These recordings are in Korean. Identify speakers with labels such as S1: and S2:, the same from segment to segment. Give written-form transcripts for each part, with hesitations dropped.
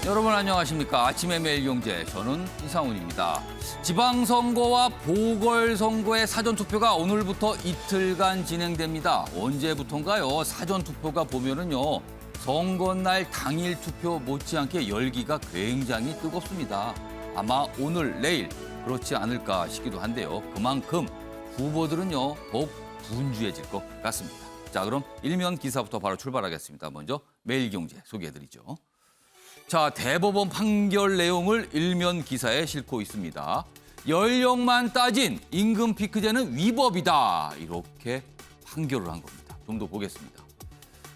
S1: 여러분 안녕하십니까. 아침의 매일경제, 저는 이상훈입니다. 지방선거와 보궐선거의 사전투표가 오늘부터 이틀간 진행됩니다. 언제부턴가요? 사전투표가 보면은요, 선거날 당일 투표 못지않게 열기가 굉장히 뜨겁습니다. 아마 오늘, 내일 그렇지 않을까 싶기도 한데요. 그만큼 후보들은요, 더욱 분주해질 것 같습니다. 자, 그럼 일면 기사부터 바로 출발하겠습니다. 먼저 매일경제 소개해드리죠. 자, 대법원 판결 내용을 일면 기사에 싣고 있습니다. 연령만 따진 임금 피크제는 위법이다. 이렇게 판결을 한 겁니다. 좀 더 보겠습니다.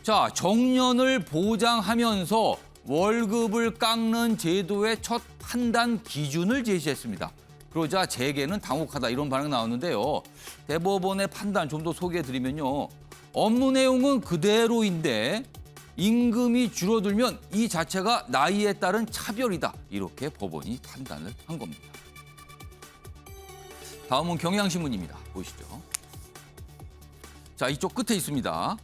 S1: 자, 정년을 보장하면서 월급을 깎는 제도의 첫 판단 기준을 제시했습니다. 그러자 재계는 당혹하다 이런 반응 나왔는데요. 대법원의 판단 좀 더 소개해드리면요. 업무 내용은 그대로인데 임금이 줄어들면 이 자체가 나이에 따른 차별이다. 이렇게 법원이 판단을 한 겁니다. 다음은 경향신문입니다. 보시죠. 자, 이쪽 끝에 있습니다.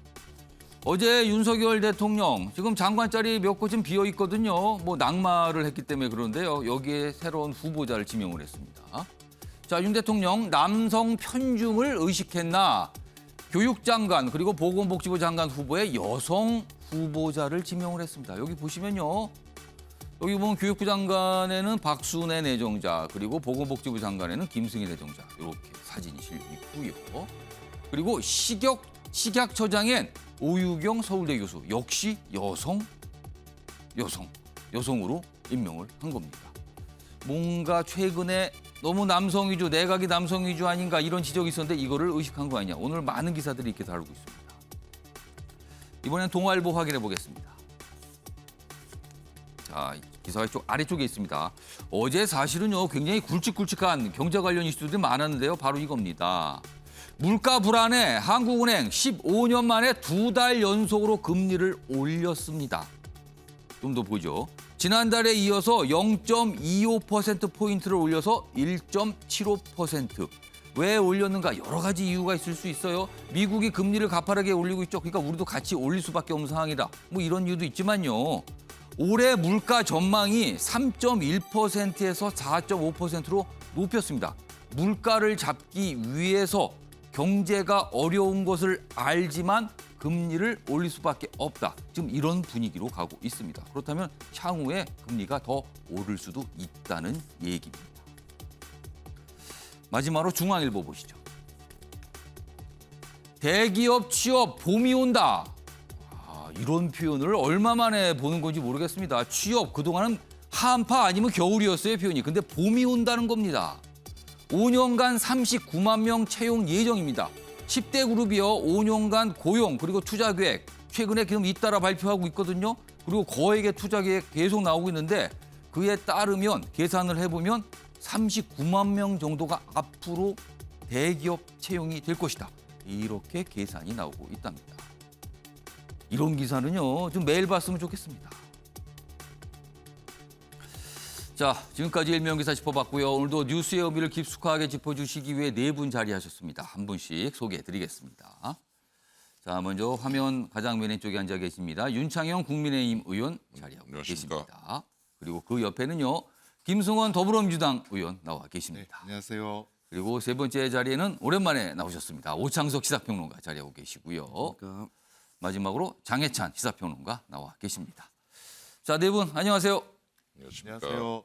S1: 어제 윤석열 대통령 지금 장관 자리 몇 곳은 비어 있거든요. 뭐 낙마를 했기 때문에 그런데요. 여기에 새로운 후보자를 지명을 했습니다. 자, 윤 대통령 남성 편중을 의식했나? 교육장관 그리고 보건복지부 장관 후보에 여성 후보자를 지명을 했습니다. 여기 보시면요. 여기 보면 교육부 장관에는 박순애 내정자, 그리고 보건복지부 장관에는 김승희 내정자. 이렇게 사진이 실려 있고요. 그리고 식약처장엔 오유경 서울대 교수. 역시 여성으로 임명을 한 겁니다. 뭔가 최근에 너무 남성 위주, 내각이 남성 위주 아닌가 이런 지적이 있었는데 이거를 의식한 거 아니냐. 오늘 많은 기사들이 이렇게 다루고 있습니다. 이번엔 동아일보 확인해 보겠습니다. 자, 기사가 이쪽 아래쪽에 있습니다. 어제 사실은요, 굉장히 굵직굵직한 경제 관련 이슈들이 많았는데요. 바로 이겁니다. 물가 불안에 한국은행 15년 만에 2달 연속으로 금리를 올렸습니다. 좀 더 보죠. 지난달에 이어서 0.25%포인트를 올려서 1.75%. 왜 올렸는가? 여러 가지 이유가 있을 수 있어요. 미국이 금리를 가파르게 올리고 있죠. 그러니까 우리도 같이 올릴 수밖에 없는 상황이다. 뭐 이런 이유도 있지만요. 올해 물가 전망이 3.1%에서 4.5%로 높였습니다. 물가를 잡기 위해서 경제가 어려운 것을 알지만 금리를 올릴 수밖에 없다. 지금 이런 분위기로 가고 있습니다. 그렇다면 향후에 금리가 더 오를 수도 있다는 얘기입니다. 마지막으로 중앙일보 보시죠. 대기업 취업 봄이 온다. 이런 표현을 얼마 만에 보는 건지 모르겠습니다. 취업 그동안은 한파 아니면 겨울이었어요, 표현이. 근데 봄이 온다는 겁니다. 5년간 39만 명 채용 예정입니다. 10대 그룹이요, 5년간 고용 그리고 투자 계획 최근에 지금 잇따라 발표하고 있거든요. 그리고 거액의 투자 계획 계속 나오고 있는데 그에 따르면 계산을 해보면 39만 명 정도가 앞으로 대기업 채용이 될 것이다. 이렇게 계산이 나오고 있답니다. 이런 기사는요, 좀 매일 봤으면 좋겠습니다. 자, 지금까지 일면기사 짚어봤고요. 오늘도 뉴스의 의미를 깊숙하게 짚어주시기 위해 네 분 자리하셨습니다. 한 분씩 소개해드리겠습니다. 자, 먼저 화면 가장 왼쪽에 앉아 계십니다. 윤창현 국민의힘 의원 자리하고 계십니다. 그리고 그 옆에는요, 김승원 더불어민주당 의원 나와 계십니다.
S2: 네, 안녕하세요.
S1: 그리고 세 번째 자리에는 오랜만에 나오셨습니다. 오창석 시사평론가 자리하고 계시고요. 마지막으로 장해찬 시사평론가 나와 계십니다. 자, 네 분 안녕하세요.
S2: 안녕하세요.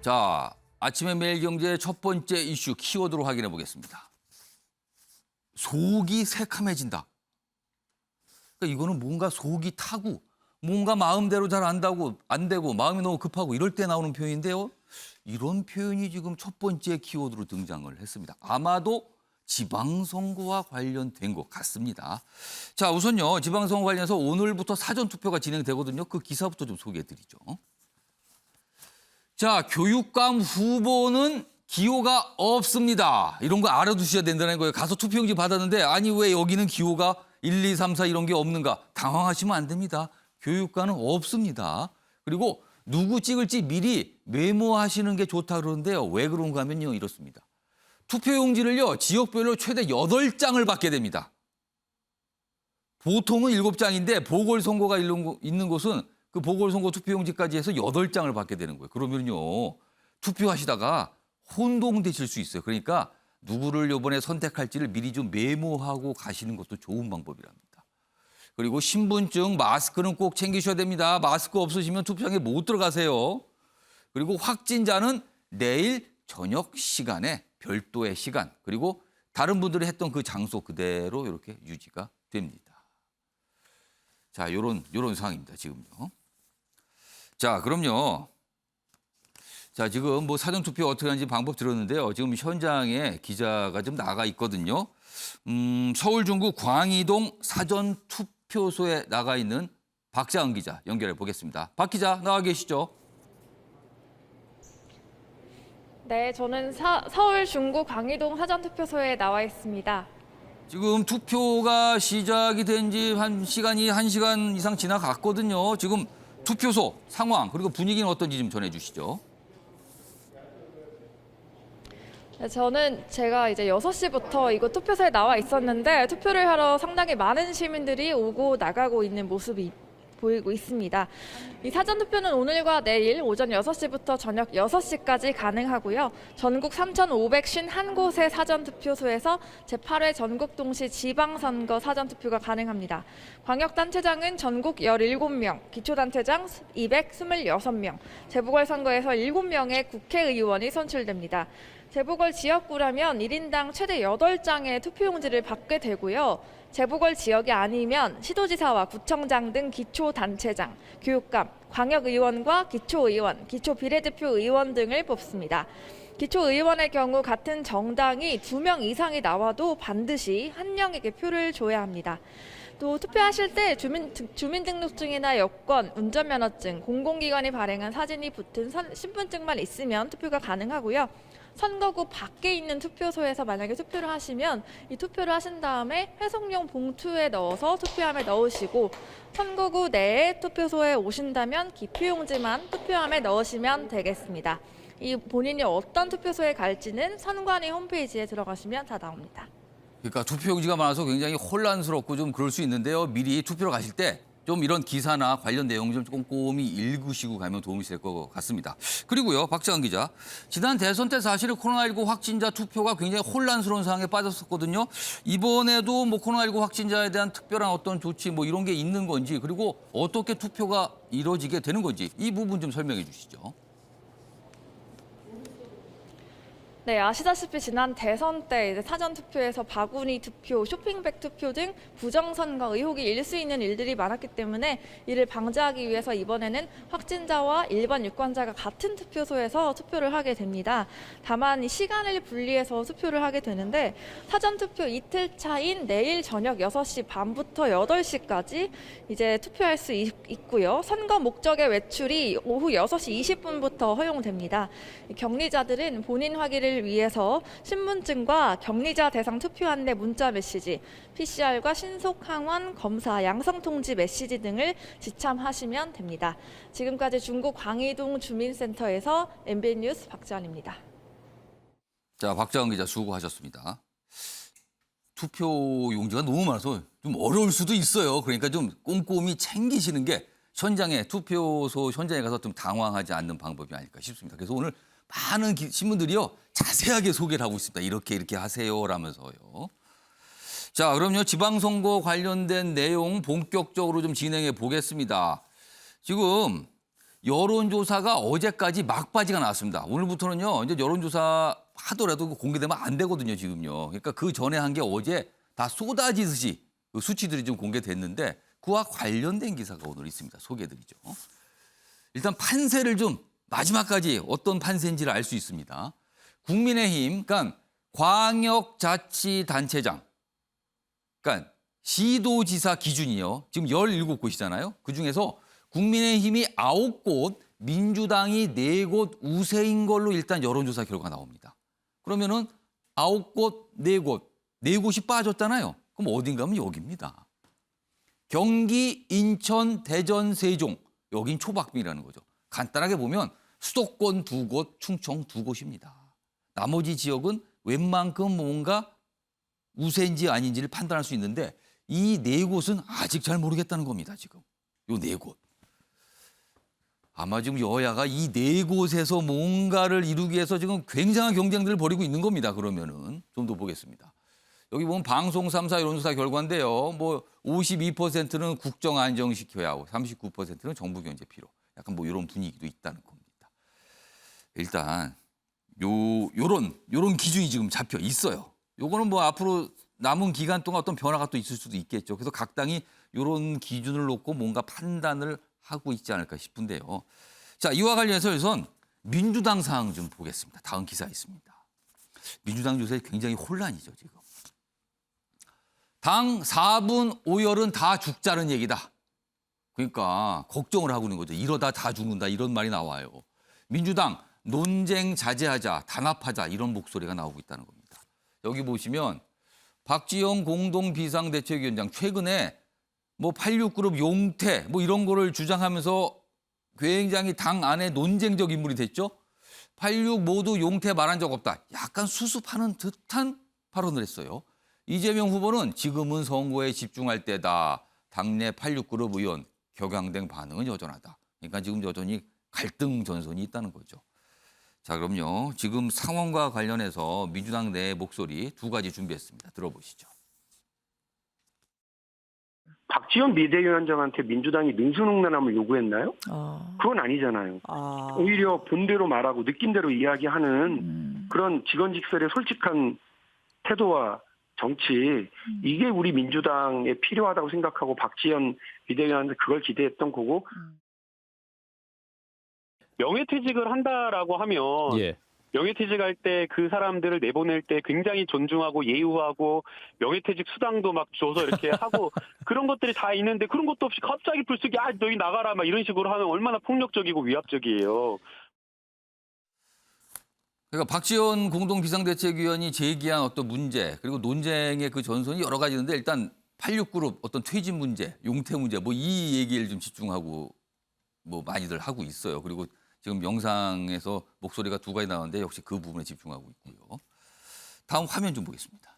S1: 자, 아침의 매일경제의 첫 번째 이슈 키워드로 확인해 보겠습니다. 속이 새카매진다. 그러니까 이거는 뭔가 속이 타고 뭔가 마음대로 잘 안 되고 마음이 너무 급하고 이럴 때 나오는 표현인데요. 이런 표현이 지금 첫 번째 키워드로 등장을 했습니다. 아마도 지방선거와 관련된 것 같습니다. 자, 우선요, 지방선거 관련해서 오늘부터 사전투표가 진행되거든요. 그 기사부터 좀 소개해드리죠. 자, 교육감 후보는 기호가 없습니다. 이런 거 알아두셔야 된다는 거예요. 가서 투표용지 받았는데 아니 왜 여기는 기호가 1, 2, 3, 4 이런 게 없는가? 당황하시면 안 됩니다. 교육감은 없습니다. 그리고 누구 찍을지 미리 메모하시는 게 좋다 그러는데요. 왜 그런가 하면요, 이렇습니다. 투표용지를요, 지역별로 최대 8장을 받게 됩니다. 보통은 7장인데 보궐선거가 있는 곳은 그 보궐선거 투표용지까지 해서 8장을 받게 되는 거예요. 그러면요. 투표하시다가 혼동되실 수 있어요. 그러니까 누구를 이번에 선택할지를 미리 좀 메모하고 가시는 것도 좋은 방법이랍니다. 그리고 신분증, 마스크는 꼭 챙기셔야 됩니다. 마스크 없으시면 투표장에 못 들어가세요. 그리고 확진자는 내일 저녁 시간에 별도의 시간, 그리고 다른 분들이 했던 그 장소 그대로 이렇게 유지가 됩니다. 자, 요런 상황입니다, 지금요. 자, 그럼요. 자, 지금 뭐 사전투표 어떻게 하는지 방법 들었는데요. 지금 현장에 기자가 좀 나가 있거든요. 서울 중구 광희동 사전투표소에 나가 있는 박자은 기자 연결해 보겠습니다. 박 기자 나와 계시죠?
S2: 네, 저는 서울 중구 광희동 사전투표소에 나와 있습니다.
S1: 지금 투표가 시작이 된 지 한 시간이 1시간 이상 지나갔거든요. 지금 투표소 상황 그리고 분위기는 어떤지 좀 전해 주시죠.
S2: 네, 제가 이제 6시부터 이곳 투표소에 나와 있었는데 투표를 하러 상당히 많은 시민들이 오고 나가고 있는 모습이 보이고 있습니다. 이 사전투표는 오늘과 내일 오전 6시부터 저녁 6시까지 가능하고요. 전국 3,551곳의 사전투표소에서 제8회 전국동시 지방선거 사전투표가 가능합니다. 광역단체장은 전국 17명, 기초단체장 226명, 재보궐선거에서 7명의 국회의원이 선출됩니다. 재보궐 지역구라면 1인당 최대 8장의 투표용지를 받게 되고요. 재보궐 지역이 아니면 시도지사와 구청장 등 기초단체장, 교육감, 광역의원과 기초의원, 기초비례대표의원 등을 뽑습니다. 기초의원의 경우 같은 정당이 2명 이상이 나와도 반드시 1명에게 표를 줘야 합니다. 또 투표하실 때 주민등록증이나 여권, 운전면허증, 공공기관이 발행한 사진이 붙은 신분증만 있으면 투표가 가능하고요. 선거구 밖에 있는 투표소에서 만약에 투표를 하시면 이 투표를 하신 다음에 회송용 봉투에 넣어서 투표함에 넣으시고 선거구 내에 투표소에 오신다면 기표용지만 투표함에 넣으시면 되겠습니다. 이 본인이 어떤 투표소에 갈지는 선관위 홈페이지에 들어가시면 다 나옵니다.
S1: 그러니까 투표용지가 많아서 굉장히 혼란스럽고 좀 그럴 수 있는데요. 미리 투표를 가실 때 좀 이런 기사나 관련 내용 좀 꼼꼼히 읽으시고 가면 도움이 될 것 같습니다. 그리고요, 박자은 기자. 지난 대선 때 사실은 코로나19 확진자 투표가 굉장히 혼란스러운 상황에 빠졌었거든요. 이번에도 뭐 코로나19 확진자에 대한 특별한 어떤 조치 뭐 이런 게 있는 건지 그리고 어떻게 투표가 이루어지게 되는 건지 이 부분 좀 설명해 주시죠.
S2: 네, 아시다시피 지난 대선 때 이제 사전투표에서 바구니 투표, 쇼핑백 투표 등 부정선거 의혹이 일 수 있는 일들이 많았기 때문에 이를 방지하기 위해서 이번에는 확진자와 일반 유권자가 같은 투표소에서 투표를 하게 됩니다. 다만 이 시간을 분리해서 투표를 하게 되는데 사전투표 이틀 차인 내일 저녁 6시 반부터 8시까지 이제 투표할 수 있고요. 선거 목적의 외출이 오후 6시 20분부터 허용됩니다. 격리자들은 본인 확인을 위해서 신분증과 격리자 대상 투표 안내 문자 메시지, PCR과 신속 항원 검사 양성 통지 메시지 등을 지참하시면 됩니다. 지금까지 중구 광희동 주민센터에서 MBN 뉴스 박지원입니다.
S1: 자, 박자은 기자 수고하셨습니다. 투표 용지가 너무 많아서 좀 어려울 수도 있어요. 그러니까 좀 꼼꼼히 챙기시는 게 현장에 투표소 현장에 가서 좀 당황하지 않는 방법이 아닐까 싶습니다. 그래서 오늘 많은 신문들이요 자세하게 소개를 하고 있습니다. 이렇게 하세요라면서요. 자, 그럼요 지방선거 관련된 내용 본격적으로 좀 진행해 보겠습니다. 지금 여론조사가 어제까지 막바지가 나왔습니다. 오늘부터는요 이제 여론조사 하더라도 공개되면 안 되거든요 지금요. 그러니까 그 전에 한 게 어제 다 쏟아지듯이 수치들이 좀 공개됐는데 그와 관련된 기사가 오늘 있습니다. 소개해드리죠. 일단 판세를 좀 마지막까지 어떤 판세인지를 알 수 있습니다. 국민의힘, 그러니까 광역자치단체장, 그러니까 시도지사 기준이요. 지금 17곳이잖아요. 그중에서 국민의힘이 9곳, 민주당이 4곳 우세인 걸로 일단 여론조사 결과가 나옵니다. 그러면은 9곳, 4곳, 4곳이 빠졌잖아요. 그럼 어딘가 하면 여기입니다. 경기, 인천, 대전, 세종, 여긴 초박빙이라는 거죠. 간단하게 보면 수도권 2곳, 충청 2곳입니다. 나머지 지역은 웬만큼 뭔가 우세인지 아닌지를 판단할 수 있는데 이 네 곳은 아직 잘 모르겠다는 겁니다. 지금 요 네 곳. 아마 지금 여야가 이 네 곳에서 뭔가를 이루기 위해서 지금 굉장한 경쟁들을 벌이고 있는 겁니다. 그러면은 좀 더 보겠습니다. 여기 보면 방송 3사 여론조사 결과인데요. 뭐 52%는 국정 안정시켜야 하고 39%는 정부 견제 필요. 약간 뭐 이런 분위기도 있다는 겁니다. 일단 요런 기준이 지금 잡혀 있어요. 요거는 뭐 앞으로 남은 기간 동안 어떤 변화가 또 있을 수도 있겠죠. 그래서 각 당이 요런 기준을 놓고 뭔가 판단을 하고 있지 않을까 싶은데요. 자, 이와 관련해서 우선 민주당 상황 좀 보겠습니다. 다음 기사 있습니다. 민주당 요새 굉장히 혼란이죠, 지금. 당 4분 5열은 다 죽자는 얘기다. 그러니까 걱정을 하고 있는 거죠. 이러다 다 죽는다 이런 말이 나와요. 민주당 논쟁 자제하자, 단합하자 이런 목소리가 나오고 있다는 겁니다. 여기 보시면 박지원 공동비상대책위원장 최근에 뭐 86그룹 용태 뭐 이런 거를 주장하면서 굉장히 당 안에 논쟁적 인물이 됐죠. 86 모두 용태 말한 적 없다. 약간 수습하는 듯한 발언을 했어요. 이재명 후보는 지금은 선거에 집중할 때다. 당내 86그룹 의원 격양된 반응은 여전하다. 그러니까 지금 여전히 갈등 전선이 있다는 거죠. 자, 그럼요. 지금 상황과 관련해서 민주당 내 목소리 두 가지 준비했습니다. 들어보시죠.
S3: 박지원 비대위원장한테 민주당이 능수능란함을 요구했나요? 그건 아니잖아요. 오히려 본대로 말하고 느낀대로 이야기하는 그런 직원직설의 솔직한 태도와 정치, 이게 우리 민주당에 필요하다고 생각하고 박지원 비대위원장한테 그걸 기대했던 거고.
S4: 명예퇴직을 한다라고 하면
S5: 예.
S4: 명예퇴직할 때 그 사람들을 내보낼 때 굉장히 존중하고 예우하고 명예퇴직 수당도 막 줘서 이렇게 하고 그런 것들이 다 있는데 그런 것도 없이 갑자기 불쑥이 너희 나가라 막 이런 식으로 하면 얼마나 폭력적이고 위압적이에요.
S1: 그러니까 박지원 공동비상대책위원이 제기한 어떤 문제 그리고 논쟁의 그 전선이 여러 가지 있는데 일단 86그룹 어떤 퇴진 문제, 용태 문제 뭐 이 얘기를 좀 집중하고 뭐 많이들 하고 있어요. 그리고 지금 영상에서 목소리가 두 가지 나오는데 역시 그 부분에 집중하고 있고요. 다음 화면 좀 보겠습니다.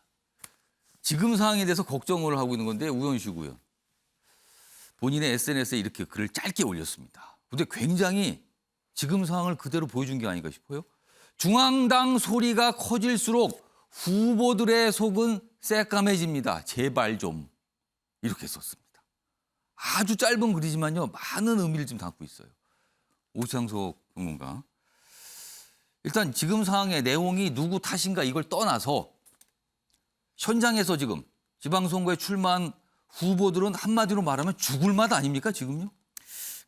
S1: 지금 상황에 대해서 걱정을 하고 있는 건데 우현식 의원. 본인의 SNS에 이렇게 글을 짧게 올렸습니다. 근데 굉장히 지금 상황을 그대로 보여준 게 아닌가 싶어요. 중앙당 소리가 커질수록 후보들의 속은 새까매집니다. 제발 좀. 이렇게 썼습니다. 아주 짧은 글이지만요. 많은 의미를 좀 담고 있어요. 오창석 평론가. 일단 지금 상황의 내용이 누구 탓인가 이걸 떠나서 현장에서 지금 지방선거에 출마한 후보들은 한마디로 말하면 죽을 맛 아닙니까 지금요?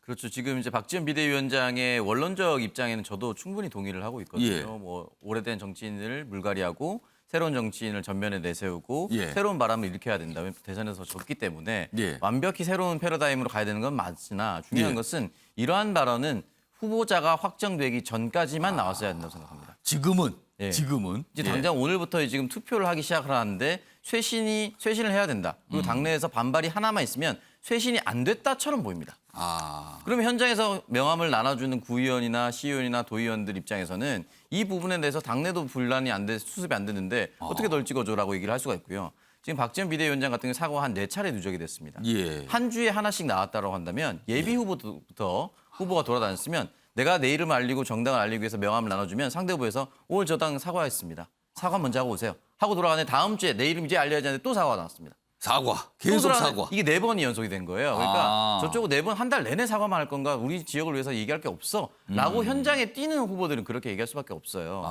S5: 그렇죠. 지금 이제 박지원 비대위원장의 원론적 입장에는 저도 충분히 동의를 하고 있거든요.
S1: 예.
S5: 뭐 오래된 정치인을 물갈이하고 새로운 정치인을 전면에 내세우고
S1: 예. 새로운
S5: 바람을 일으켜야 된다. 대선에서 졌기 때문에
S1: 예.
S5: 완벽히 새로운 패러다임으로 가야 되는 건 맞으나 중요한
S1: 예.
S5: 것은 이러한 발언은 후보자가 확정되기 전까지만 나왔어야 된다고 생각합니다.
S1: 지금은
S5: 예.
S1: 지금은
S5: 이제 당장 오늘부터 지금 투표를 하기 시작을 하는데 쇄신을 해야 된다. 그리고 당내에서 반발이 하나만 있으면 쇄신이 안 됐다처럼 보입니다. 그러면 현장에서 명함을 나눠주는 구의원이나 시의원이나 도의원들 입장에서는 이 부분에 대해서 당내도 분란이 수습이 안 됐는데 어떻게 널 찍어줘라고 얘기를 할 수가 있고요. 지금 박지원 비대위원장 같은 경우 사고가 한 4차례 누적이 됐습니다.
S1: 예.
S5: 한 주에 하나씩 나왔다고 한다면 예비 후보부터 후보가 돌아다녔으면 내가 내 이름을 알리고 정당을 알리기 위해서 명함을 나눠주면 상대 후보에서 오늘 저 당 사과했습니다. 사과 먼저 하고 오세요. 하고 돌아가는데 다음 주에 내 이름 이제 알려야지 하는데 또 사과가 나왔습니다.
S1: 사과 계속 사과.
S5: 이게 4번이 연속이 된 거예요. 그러니까 저쪽은 4번 한 달 내내 사과만 할 건가 우리 지역을 위해서 얘기할 게 없어 라고 현장에 뛰는 후보들은 그렇게 얘기할 수밖에 없어요.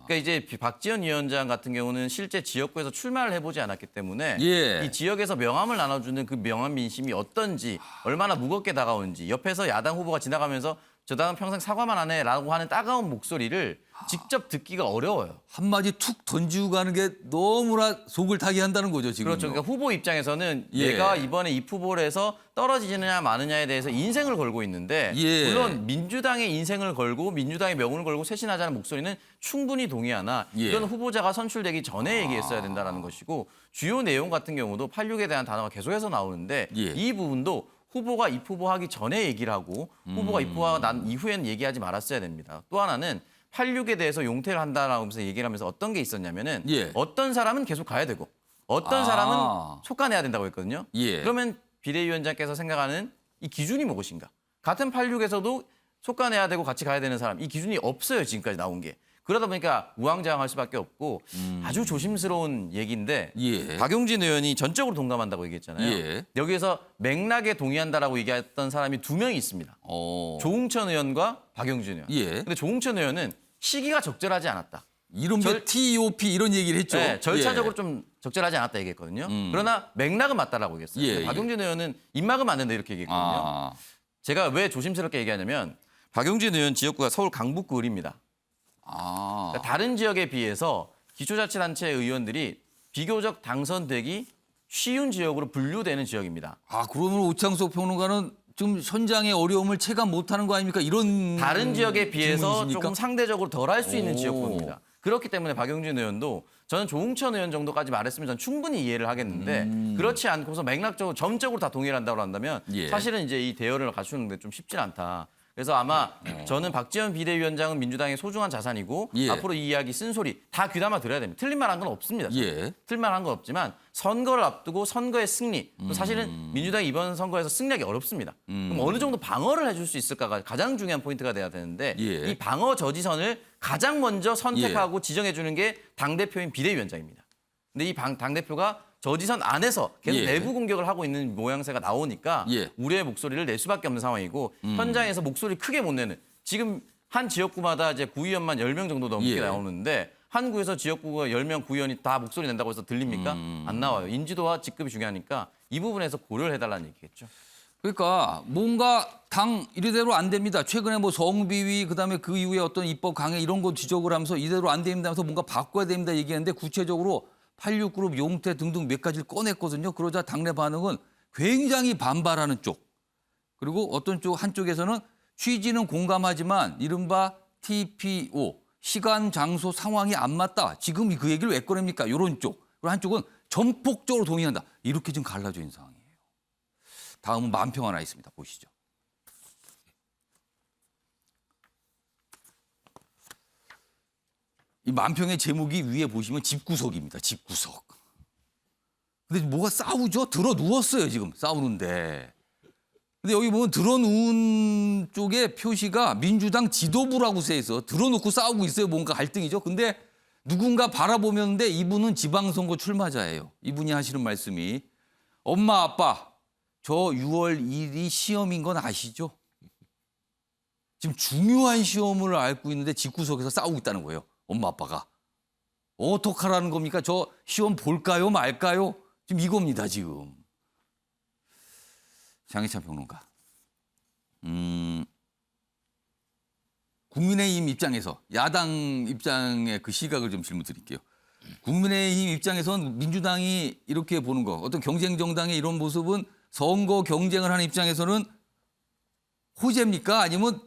S5: 그러니까 이제 박지원 위원장 같은 경우는 실제 지역구에서 출마를 해보지 않았기 때문에
S1: 예.
S5: 이 지역에서 명함을 나눠주는 그 명함 민심이 어떤지 얼마나 무겁게 다가오는지 옆에서 야당 후보가 지나가면서 저 당은 평생 사과만 안 해라고 하는 따가운 목소리를 직접 듣기가 어려워요.
S1: 한마디 툭 던지고 가는 게 너무나 속을 타게 한다는 거죠 지금.
S5: 그렇죠. 그러니까 후보 입장에서는
S1: 예.
S5: 내가 이번에 이 후보를 해서 떨어지느냐 마느냐에 대해서 인생을 걸고 있는데
S1: 예.
S5: 물론 민주당의 인생을 걸고 민주당의 명운을 걸고 쇄신하자는 목소리는 충분히 동의하나
S1: 예.
S5: 이건 후보자가 선출되기 전에 얘기했어야 된다는 것이고 주요 내용 같은 경우도 86에 대한 단어가 계속해서 나오는데
S1: 예.
S5: 이 부분도 후보가 입후보하기 전에 얘기를 하고 후보가 입후보가 난 이후에는 얘기하지 말았어야 됩니다. 또 하나는 86에 대해서 용퇴를 한다라고 하면서 얘기를 하면서 어떤 게 있었냐면은
S1: 예.
S5: 어떤 사람은 계속 가야 되고 어떤 사람은 속간해야 된다고 했거든요.
S1: 예.
S5: 그러면 비대위원장께서 생각하는 이 기준이 무엇인가? 같은 86에서도 속간해야 되고 같이 가야 되는 사람, 이 기준이 없어요. 지금까지 나온 게. 그러다 보니까 우왕좌왕할 수밖에 없고 아주 조심스러운 얘기인데
S1: 예.
S5: 박용진 의원이 전적으로 동감한다고 얘기했잖아요.
S1: 예.
S5: 여기에서 맥락에 동의한다라고 얘기했던 사람이 2명이 있습니다. 조응천 의원과 박용진 의원.
S1: 예.
S5: 근데 조응천 의원은 시기가 적절하지 않았다.
S1: 이른바 TOP 이런 얘기를 했죠.
S5: 네, 절차적으로 좀 적절하지 않았다 얘기했거든요. 그러나 맥락은 맞다라고 얘기했어요.
S1: 예,
S5: 근데 박용진 의원은 입막은 맞는다 이렇게 얘기했거든요. 제가 왜 조심스럽게 얘기하냐면 박용진 의원 지역구가 서울 강북구 을입니다. 그러니까 다른 지역에 비해서 기초자치단체 의원들이 비교적 당선되기 쉬운 지역으로 분류되는 지역입니다.
S1: 그러면 오창석 평론가는 지금 현장의 어려움을 체감 못하는 거 아닙니까? 이런
S5: 다른 지역에 비해서
S1: 질문이십니까?
S5: 조금 상대적으로 덜 할 수 있는 지역구입니다. 그렇기 때문에 박용진 의원도 저는 조응천 의원 정도까지 말했으면 저는 충분히 이해를 하겠는데 그렇지 않고서 맥락적으로 점적으로 다 동의를 한다고 한다면
S1: 예.
S5: 사실은 이제 이 대열을 갖추는 데 좀 쉽지 않다. 그래서 아마 저는 박지원 비대위원장은 민주당의 소중한 자산이고
S1: 예.
S5: 앞으로 이 이야기 쓴소리 다 귀담아 들어야 됩니다. 틀린 말 한 건 없습니다.
S1: 예.
S5: 틀린 말 한 건 없지만 선거를 앞두고 선거의 승리 또 사실은 민주당이 이번 선거에서 승리하기 어렵습니다. 그럼 어느 정도 방어를 해줄 수 있을까가 가장 중요한 포인트가 돼야 되는데
S1: 예.
S5: 이 방어 저지선을 가장 먼저 선택하고 지정해 주는 게 당대표인 비대위원장입니다. 근데 이 당대표가 저지선 안에서 계속
S1: 예.
S5: 내부 공격을 하고 있는 모양새가 나오니까
S1: 예.
S5: 우리의 목소리를 낼 수밖에 없는 상황이고 현장에서 목소리 크게 못 내는 지금 한 지역구마다 이제 구의원만 10명 정도 넘게
S1: 예.
S5: 나오는데 한 구에서 지역구가 10명 구의원이 다 목소리 낸다고 해서 들립니까? 안 나와요. 인지도와 직급이 중요하니까 이 부분에서 고려를 해달라는 얘기겠죠.
S1: 그러니까 뭔가 당 이래대로 안 됩니다. 최근에 뭐 성비위 그다음에 그 이후에 어떤 입법 강행 이런 거 지적을 하면서 이대로 안 됩니다 하면서 뭔가 바꿔야 됩니다 얘기했는데 구체적으로 86그룹 용태 등등 몇 가지를 꺼냈거든요. 그러자 당내 반응은 굉장히 반발하는 쪽. 그리고 어떤 쪽 한쪽에서는 취지는 공감하지만 이른바 TPO 시간 장소 상황이 안 맞다. 지금 그 얘기를 왜 꺼냅니까? 이런 쪽. 그리고 한쪽은 전폭적으로 동의한다. 이렇게 지금 갈라져 있는 상황이에요. 다음은 만평 하나 있습니다. 보시죠. 이 만평의 제목이 위에 보시면 집구석입니다. 집구석. 근데 뭐가 싸우죠? 들어 누웠어요, 지금 싸우는데. 근데 여기 보면 들어 누운 쪽에 표시가 민주당 지도부라고 써 있어. 들어 놓고 싸우고 있어요. 뭔가 갈등이죠. 근데 누군가 바라보면데 이분은 지방선거 출마자예요. 이분이 하시는 말씀이 엄마 아빠 저 6월 1일이 시험인 건 아시죠? 지금 중요한 시험을 앓고 있는데 집구석에서 싸우고 있다는 거예요. 엄마 아빠가. 어떡하라는 겁니까? 저 시험 볼까요 말까요? 지금 이겁니다 지금. 장희찬 평론가. 국민의힘 입장에서 야당 입장의 그 시각을 좀 질문 드릴게요. 국민의힘 입장에선 민주당이 이렇게 보는 거 어떤 경쟁 정당의 이런 모습은 선거 경쟁을 하는 입장에서는 호재입니까? 아니면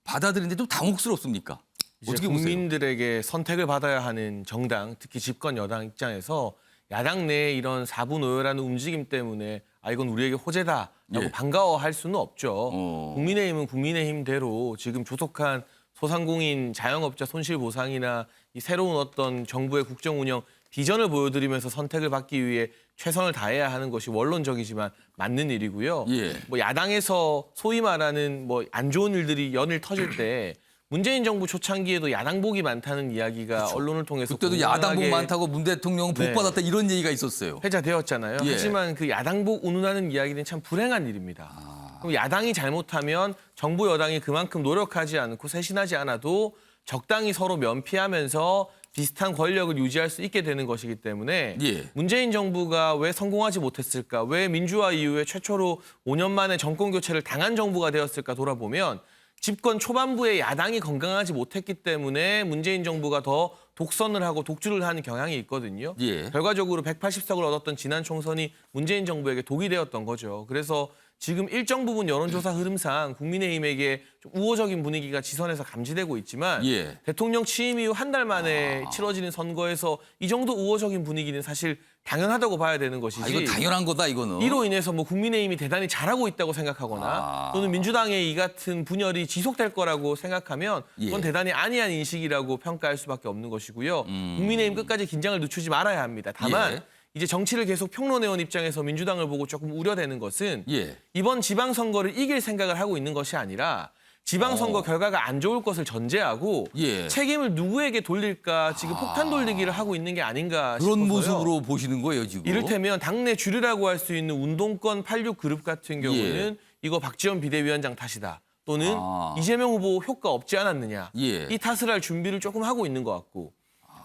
S1: 받아들이는데 좀 당혹스럽습니까? 어떻게 보세요?
S6: 국민들에게 선택을 받아야 하는 정당, 특히 집권 여당 입장에서 야당 내에 이런 사분오열하는 움직임 때문에 이건 우리에게 호재다라고
S1: 예.
S6: 반가워할 수는 없죠. 국민의힘은 국민의힘대로 지금 조속한 소상공인 자영업자 손실보상이나 이 새로운 어떤 정부의 국정운영 비전을 보여드리면서 선택을 받기 위해 최선을 다해야 하는 것이 원론적이지만 맞는 일이고요.
S1: 예.
S6: 뭐 야당에서 소위 말하는 뭐 안 좋은 일들이 연일 터질 때 문재인 정부 초창기에도 야당복이 많다는 이야기가
S1: 그쵸.
S6: 언론을 통해서
S1: 그때도 야당복
S6: 공명하게
S1: 많다고 문 대통령은 복
S6: 네.
S1: 받았다 이런 얘기가 있었어요.
S6: 회자되었잖아요.
S1: 예.
S6: 하지만 그 야당복 운운하는 이야기는 참 불행한 일입니다. 그럼 야당이 잘못하면 정부 여당이 그만큼 노력하지 않고 쇄신하지 않아도 적당히 서로 면피하면서 비슷한 권력을 유지할 수 있게 되는 것이기 때문에
S1: 예.
S6: 문재인 정부가 왜 성공하지 못했을까? 왜 민주화 이후에 최초로 5년 만에 정권 교체를 당한 정부가 되었을까 돌아보면 집권 초반부에 야당이 건강하지 못했기 때문에 문재인 정부가 더 독선을 하고 독주를 하는 경향이 있거든요.
S1: 예.
S6: 결과적으로 180석을 얻었던 지난 총선이 문재인 정부에게 독이 되었던 거죠. 그래서 지금 일정 부분 여론조사 흐름상 국민의힘에게 좀 우호적인 분위기가 지선에서 감지되고 있지만
S1: 예.
S6: 대통령 취임 이후 한 달 만에 치러지는 선거에서 이 정도 우호적인 분위기는 사실 당연하다고 봐야 되는 것이지.
S1: 이건 당연한 거다 이거는.
S6: 이로 인해서 뭐 국민의힘이 대단히 잘하고 있다고 생각하거나 또는 민주당의 이 같은 분열이 지속될 거라고 생각하면 그건
S1: 예.
S6: 대단히 안이한 인식이라고 평가할 수밖에 없는 것이고요. 국민의힘 끝까지 긴장을 늦추지 말아야 합니다. 다만
S1: 예.
S6: 이제 정치를 계속 평론해온 입장에서 민주당을 보고 조금 우려되는 것은
S1: 예.
S6: 이번 지방선거를 이길 생각을 하고 있는 것이 아니라 지방선거 결과가 안 좋을 것을 전제하고
S1: 예.
S6: 책임을 누구에게 돌릴까 지금 폭탄 돌리기를 하고 있는 게 아닌가
S1: 그런
S6: 싶어서요.
S1: 모습으로 보시는 거예요, 지금.
S6: 이를테면 당내 주류라고 할 수 있는 운동권 86그룹 같은 경우는 이거 박지원 비대위원장 탓이다. 또는 이재명 후보 효과 없지 않았느냐.
S1: 예.
S6: 이 탓을 할 준비를 조금 하고 있는 것 같고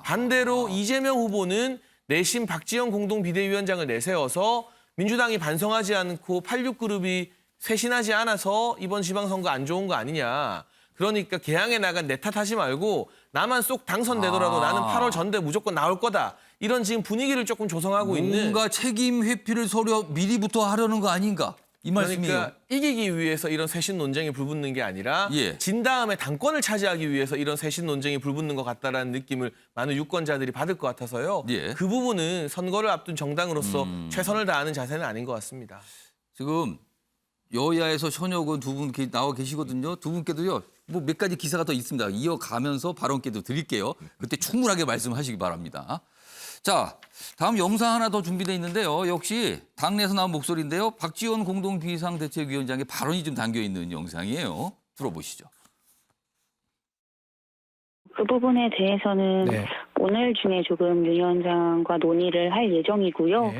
S6: 반대로 이재명 후보는 내심 박지원 공동비대위원장을 내세워서 민주당이 반성하지 않고 86그룹이 쇄신하지 않아서 이번 지방선거 안 좋은 거 아니냐. 그러니까 개항에 나간 내 탓하지 말고 나만 쏙 당선되더라도 나는 8월 전대 무조건 나올 거다. 이런 지금 분위기를 조금 조성하고 있는.
S1: 뭔가 책임 회피를 서로 미리부터 하려는 거 아닌가? 이 말씀이에요.
S6: 그러니까 이기기 위해서 이런 쇄신 논쟁이 불붙는 게 아니라
S1: 예.
S6: 진 다음에 당권을 차지하기 위해서 이런 쇄신 논쟁이 불붙는 것 같다라는 느낌을 많은 유권자들이 받을 것 같아서요.
S1: 예.
S6: 그 부분은 선거를 앞둔 정당으로서 최선을 다하는 자세는 아닌 것 같습니다.
S1: 지금 여야에서 현역은 두 분 나와 계시거든요. 두 분께도요. 뭐 몇 가지 기사가 더 있습니다. 이어가면서 발언께도 드릴게요. 그때 충분하게 말씀하시기 바랍니다. 자, 다음 영상 하나 더 준비되어 있는데요. 역시 당내에서 나온 목소리인데요. 박지원 공동비상대책위원장의 발언이 좀 담겨 있는 영상이에요. 들어보시죠.
S7: 그 부분에 대해서는 오늘 중에 조금 윤 위원장과 논의를 할 예정이고요.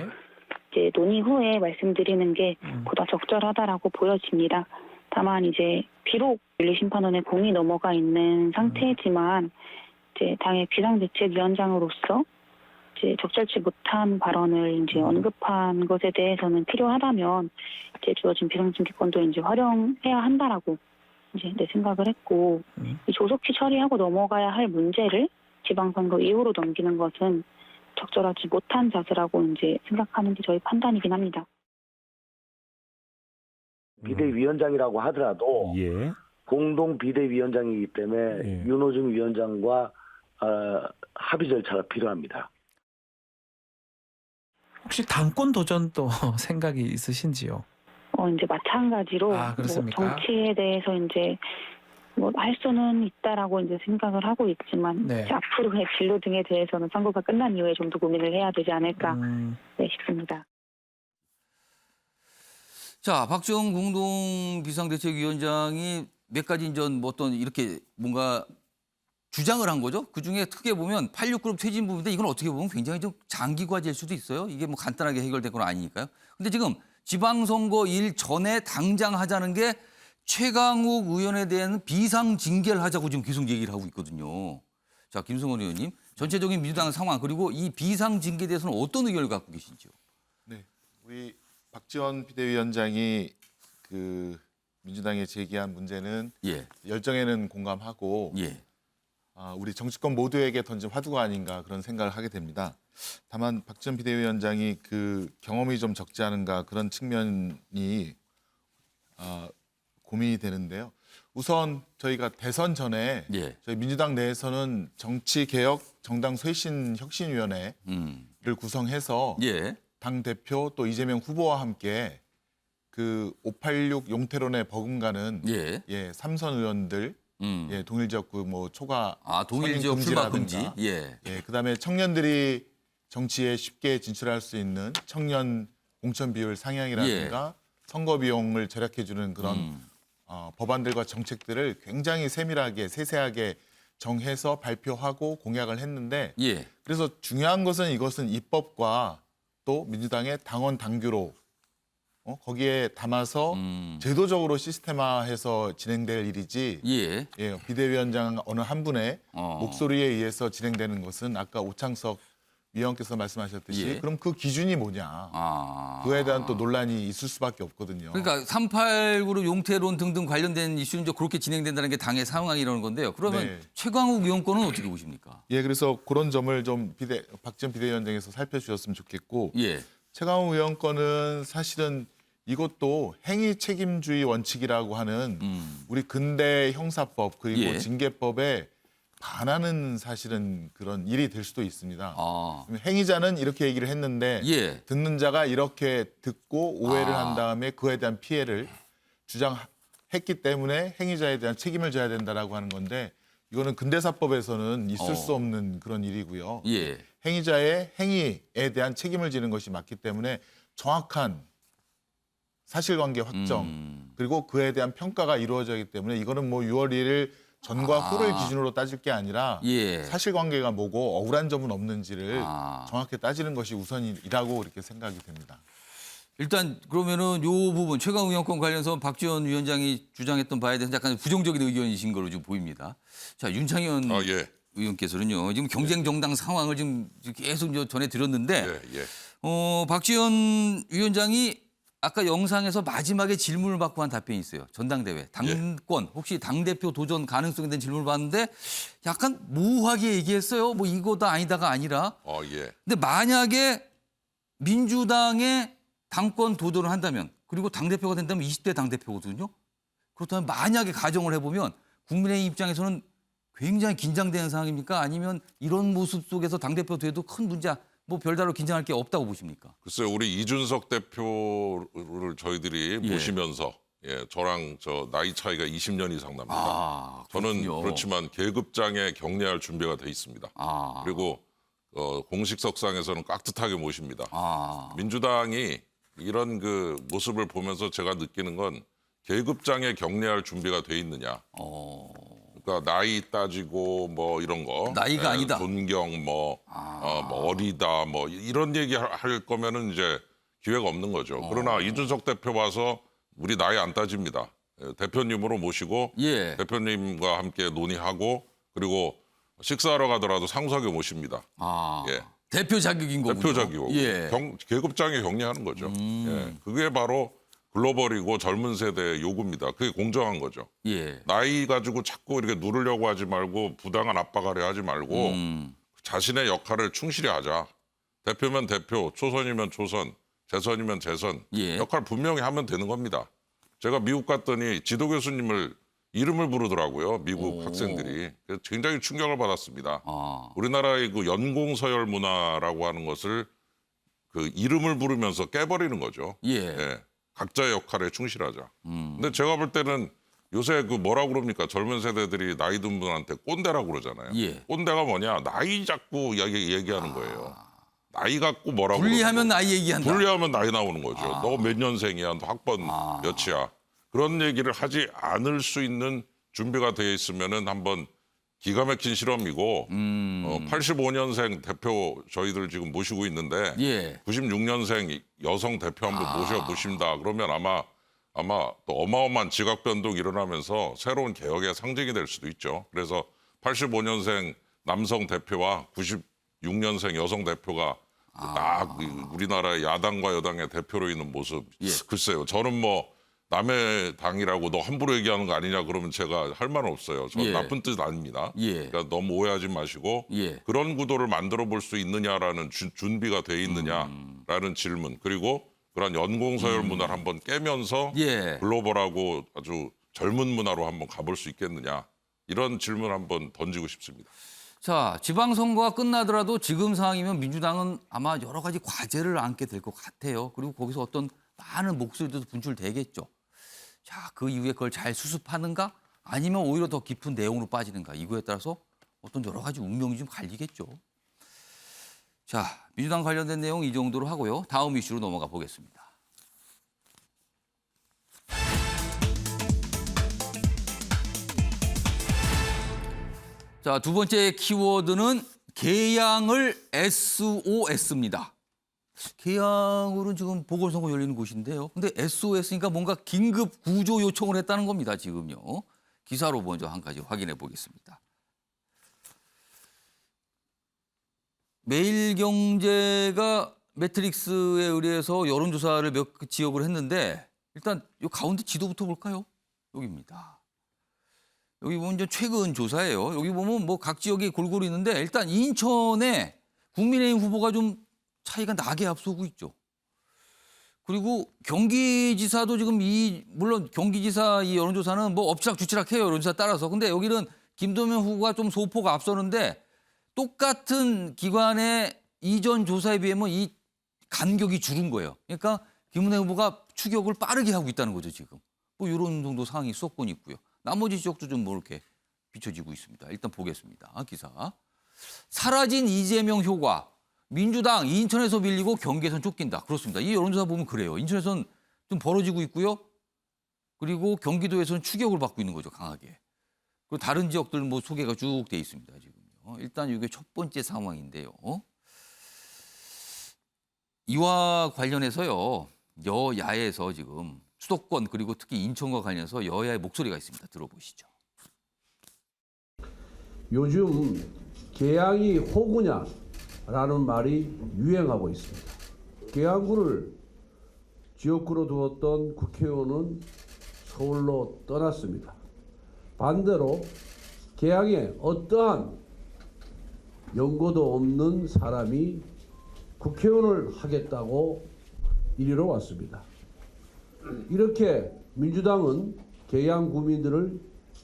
S7: 이제 논의 후에 말씀드리는 게 보다 적절하다라고 보여집니다. 다만 이제 비록 윤리심판원의 공이 넘어가 있는 상태지만 이제 당의 비상대책위원장으로서 이제 적절치 못한 발언을 이제 언급한 것에 대해서는 필요하다면 이제 주어진 비상징계권도 이제 활용해야 한다라고 이제 생각을 했고 이 조속히 처리하고 넘어가야 할 문제를 지방선거 이후로 넘기는 것은 적절하지 못한 자세라고 이제 생각하는 게 저희 판단이긴 합니다.
S8: 비대위원장이라고 하더라도 공동 비대위원장이기 때문에 윤호중 위원장과 합의 절차가 필요합니다.
S9: 혹시 당권 도전도 생각이 있으신지요?
S7: 이제 마찬가지로 뭐 정치에 대해서 이제 뭐 할 수는 있다라고 이제 생각을 하고 있지만 이제 앞으로의 진로 등에 대해서는 선거가 끝난 이후에 좀 더 고민을 해야 되지 않을까 싶습니다.
S1: 자, 박지원 공동비상대책위원장이 몇 가지 전 뭐 어떤 이렇게 뭔가 주장을 한 거죠. 그중에 크게 보면 86그룹 퇴진 부분인데 이건 어떻게 보면 굉장히 좀 장기 과제일 수도 있어요. 이게 뭐 간단하게 해결될 건 아니니까요. 근데 지금 지방선거 일 전에 당장 하자는 게 최강욱 의원에 대한 비상징계를 하자고 지금 계속 얘기를 하고 있거든요. 자, 김승원 의원님, 전체적인 민주당 상황 그리고 이 비상징계에 대해서는 어떤 의견을 갖고 계신지요?
S10: 네, 우리 박지원 비대위원장이 그 민주당에 제기한 문제는 열정에는 공감하고 우리 정치권 모두에게 던진 화두가 아닌가 그런 생각을 하게 됩니다. 다만 박지원 비대위원장이 그 경험이 좀 적지 않은가 그런 측면이 고민이 되는데요. 우선 저희가 대선 전에 저희 민주당 내에서는 정치개혁 정당 쇄신 혁신위원회를 구성해서 당 대표 또 이재명 후보와 함께 그 586 용태론에 버금가는 삼선 의원들 동일 지역구 뭐 초과
S1: 동일 지역 출마 금지.
S10: 그다음에 청년들이 정치에 쉽게 진출할 수 있는 청년 공천 비율 상향이라든가 선거 비용을 절약해 주는 그런 법안들과 정책들을 굉장히 세밀하게 세세하게 정해서 발표하고 공약을 했는데 그래서 중요한 것은 이것은 입법과 또 민주당의 당원 당규로 거기에 담아서 제도적으로 시스템화해서 진행될 일이지 비대위원장 어느 한 분의 목소리에 의해서 진행되는 것은 아까 오창석 위원께서 말씀하셨듯이 그럼 그 기준이 뭐냐. 그에 대한 또 논란이 있을 수밖에 없거든요.
S1: 그러니까 389 용태론 등등 관련된 이슈는 그렇게 진행된다는 게 당의 상황이라는 건데요. 그러면 최강욱 의원권은 어떻게 보십니까?
S10: 그래서 그런 점을 좀 박지원 비대위원장에서 살펴주셨으면 좋겠고 최강욱 의원권은 사실은 이것도 행위 책임주의 원칙이라고 하는 우리 근대 형사법 그리고 징계법에 반하는 사실은 그런 일이 될 수도 있습니다. 행위자는 이렇게 얘기를 했는데 듣는 자가 이렇게 듣고 오해를 한 다음에 그에 대한 피해를 주장했기 때문에 행위자에 대한 책임을 져야 된다라고 하는 건데 이거는 근대사법에서는 있을 수 없는 그런 일이고요.
S1: 예.
S10: 행위자의 행위에 대한 책임을 지는 것이 맞기 때문에 정확한 사실관계 확정 그리고 그에 대한 평가가 이루어지기 때문에 이거는 뭐 6월 1일 전과 후를 기준으로 따질 게 아니라
S1: 예.
S10: 사실관계가 뭐고 억울한 점은 없는지를 정확히 따지는 것이 우선이라고 이렇게 생각이 됩니다.
S1: 일단 그러면은 요 부분 최강 의원권 관련해서 박지원 위원장이 주장했던 바에 대해서 약간 부정적인 의견이신 걸로 좀 보입니다. 자, 윤창현
S11: 예.
S1: 의원께서는요. 지금 경쟁 정당 상황을 지금 계속 전해 드렸는데
S11: 예.
S1: 박지원 위원장이 아까 영상에서 마지막에 질문을 받고 한 답변이 있어요. 전당대회, 당권, 혹시 당대표 도전 가능성에 대한 질문을 받는데 약간 모호하게 얘기했어요. 뭐 이거다 아니다가 아니라.
S11: 예.
S1: 근데 만약에 민주당의 당권 도전을 한다면 그리고 당대표가 된다면 20대 당대표거든요. 그렇다면 만약에 가정을 해보면 국민의힘 입장에서는 굉장히 긴장되는 상황입니까? 아니면 이런 모습 속에서 당대표 돼도 큰 문제 뭐 별다른 긴장할 게 없다고 보십니까?
S11: 글쎄요, 우리 이준석 대표를 저희들이 모시면서 저랑 저 나이 차이가 20년 이상 납니다. 저는 그렇지만 계급장에 격려할 준비가 돼 있습니다. 그리고 공식석상에서는 깍듯하게 모십니다. 민주당이 이런 그 모습을 보면서 제가 느끼는 건 계급장에 격려할 준비가 돼 있느냐. 그러니까 나이 따지고 뭐 이런 거,
S1: 나이가 아니다.
S11: 존경 뭐 어리다 뭐 이런 얘기 할 거면은 이제 기회가 없는 거죠. 그러나 이준석 대표 와서 우리 나이 안 따집니다. 대표님으로 모시고 대표님과 함께 논의하고 그리고 식사하러 가더라도 상석에 모십니다.
S1: 대표 자격인 거군요.
S11: 대표 자격이고 계급장에 격려하는 거죠. 그게 바로 글로벌이고 젊은 세대의 요구입니다. 그게 공정한 거죠. 나이 가지고 자꾸 이렇게 누르려고 하지 말고 부당한 압박하려 하지 말고 자신의 역할을 충실히 하자. 대표면 대표, 초선이면 초선, 재선이면 재선. 역할 분명히 하면 되는 겁니다. 제가 미국 갔더니 지도 교수님을 이름을 부르더라고요. 미국 학생들이. 그래서 굉장히 충격을 받았습니다. 우리나라의 그 연공서열 문화라고 하는 것을 그 이름을 부르면서 깨버리는 거죠. 각자의 역할에 충실하자. 근데 제가 볼 때는 요새 그 뭐라고 그럽니까? 젊은 세대들이 나이 든 분한테 꼰대라고 그러잖아요. 꼰대가 뭐냐? 나이 자꾸 얘기하는 거예요. 나이 갖고 뭐라고
S1: 분리하면 나이 얘기한다.
S11: 분리하면 나이 나오는 거죠. 너 몇 년생이야? 너 학번 몇이야? 그런 얘기를 하지 않을 수 있는 준비가 되어 있으면은 한번 기가 막힌 실험이고 85년생 대표 저희들 지금 모시고 있는데 96년생 여성 대표 한번 모셔보신다. 그러면 아마 또 어마어마한 지각 변동이 일어나면서 새로운 개혁의 상징이 될 수도 있죠. 그래서 85년생 남성 대표와 96년생 여성 대표가 딱 우리나라의 야당과 여당의 대표로 있는 모습. 글쎄요. 저는 뭐 남의 당이라고 너 함부로 얘기하는 거 아니냐 그러면 제가 할 말은 없어요. 저는 나쁜 뜻 아닙니다. 그러니까 너무 오해하지 마시고 그런 구도를 만들어 볼 수 있느냐라는 준비가 돼 있느냐라는 질문. 그리고 그런 연공서열 문화를 한번 깨면서 글로벌하고 아주 젊은 문화로 한번 가볼 수 있겠느냐. 이런 질문 한번 던지고 싶습니다.
S1: 자, 지방선거가 끝나더라도 지금 상황이면 민주당은 아마 여러 가지 과제를 안게 될 것 같아요. 그리고 거기서 어떤 많은 목소리도 분출되겠죠. 자, 그 이후에 그걸 잘 수습하는가 아니면 오히려 더 깊은 내용으로 빠지는가 이거에 따라서 어떤 여러 가지 운명이 좀 갈리겠죠. 자, 민주당 관련된 내용 이 정도로 하고요. 다음 이슈로 넘어가 보겠습니다. 자, 두 번째 키워드는 개양을 SOS입니다. 개양으로는 지금 보궐선거 열리는 곳인데요. 근데 SOS니까 뭔가 긴급 구조 요청을 했다는 겁니다, 지금요. 기사로 먼저 한 가지 확인해 보겠습니다. 매일경제가 매트릭스에 의뢰해서 여론조사를 몇 지역으로 했는데 일단 이 가운데 지도부터 볼까요? 여기입니다. 여기 보면 이제 최근 조사예요. 여기 보면 뭐 각 지역이 골고루 있는데 일단 인천에 국민의힘 후보가 좀 차이가 나게 앞서고 있죠. 그리고 경기지사도 지금 물론 경기지사 이 여론조사는 뭐 엎치락주치락해요. 여론조사 따라서. 근데 여기는 김도면 후보가 좀 소폭 앞서는데 똑같은 기관의 이전 조사에 비하면 이 간격이 줄은 거예요. 그러니까 김은혜 후보가 추격을 빠르게 하고 있다는 거죠, 지금. 뭐 이런 정도 상황이 수도권 있고요. 나머지 지역도 좀 뭐 이렇게 비춰지고 있습니다. 일단 보겠습니다. 기사. 사라진 이재명 효과. 민주당 인천에서 밀리고 경기에선 쫓긴다. 그렇습니다. 이 여론조사 보면 그래요. 인천에선 좀 벌어지고 있고요. 그리고 경기도에서는 추격을 받고 있는 거죠. 강하게. 그리고 다른 지역들 뭐 소개가 쭉 돼 있습니다. 지금요. 일단 이게 첫 번째 상황인데요. 이와 관련해서요. 여야에서 지금 수도권 그리고 특히 인천과 관련해서 여야의 목소리가 있습니다. 들어보시죠.
S12: 요즘 계양이 호구냐라는 말이 유행하고 있습니다. 계양구를 지역구로 두었던 국회의원은 서울로 떠났습니다. 반대로 계양에 어떠한 연고도 없는 사람이 국회의원을 하겠다고 이리로 왔습니다. 이렇게 민주당은 계양 구민들을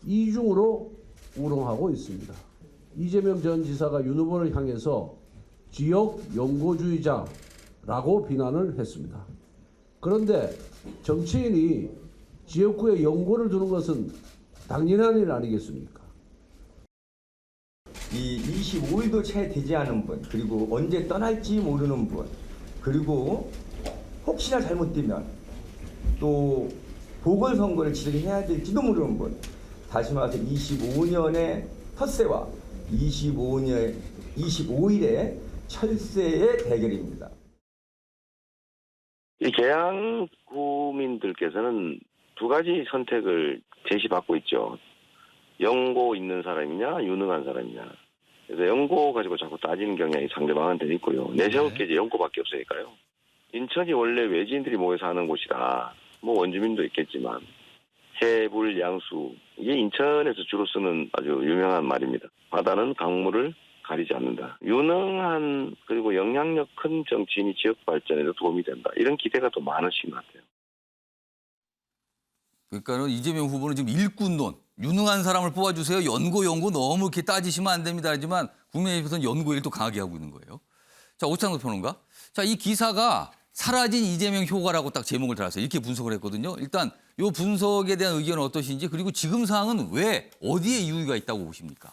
S12: 이중으로 우롱하고 있습니다. 이재명 전 지사가 윤 후보를 향해서 지역 연고주의자라고 비난을 했습니다. 그런데 정치인이 지역구에 연고를 두는 것은 당연한 일 아니겠습니까?
S13: 이 25일도 채 되지 않은 분, 그리고 언제 떠날지 모르는 분, 그리고 혹시나 잘못되면 또 보궐선거를 치르해야 될지도 모르는 분, 다시 말해서 25년의 텃세와 25일의 철새의 대결입니다.
S14: 이 계양 구민들께서는 두 가지 선택을 제시받고 있죠. 연고 있는 사람이냐, 유능한 사람이냐. 그래서 연고 가지고 자꾸 따지는 경향이 상대방한테 있고요. 내세울 게 이제 연고밖에 없으니까요. 인천이 원래 외지인들이 모여 사는 곳이라 뭐 원주민도 있겠지만 해불 양수 이게 인천에서 주로 쓰는 아주 유명한 말입니다. 바다는 강물을 가리지 않는다. 유능한 그리고 영향력 큰 정치인이 지역 발전에도 도움이 된다. 이런 기대가 더 많으신 것 같아요.
S1: 그러니까는 이재명 후보는 지금 일꾼론, 유능한 사람을 뽑아주세요. 연고 너무 이렇게 따지시면 안 됩니다. 하지만 국민의힘에서는 연고 얘기를 또 강하게 하고 있는 거예요. 자, 오창석 평론가. 자, 이 기사가 사라진 이재명 효과라고 딱 제목을 달았어요. 이렇게 분석을 했거든요. 일단 이 분석에 대한 의견은 어떠신지, 그리고 지금 상황은 왜, 어디에 이유가 있다고 보십니까?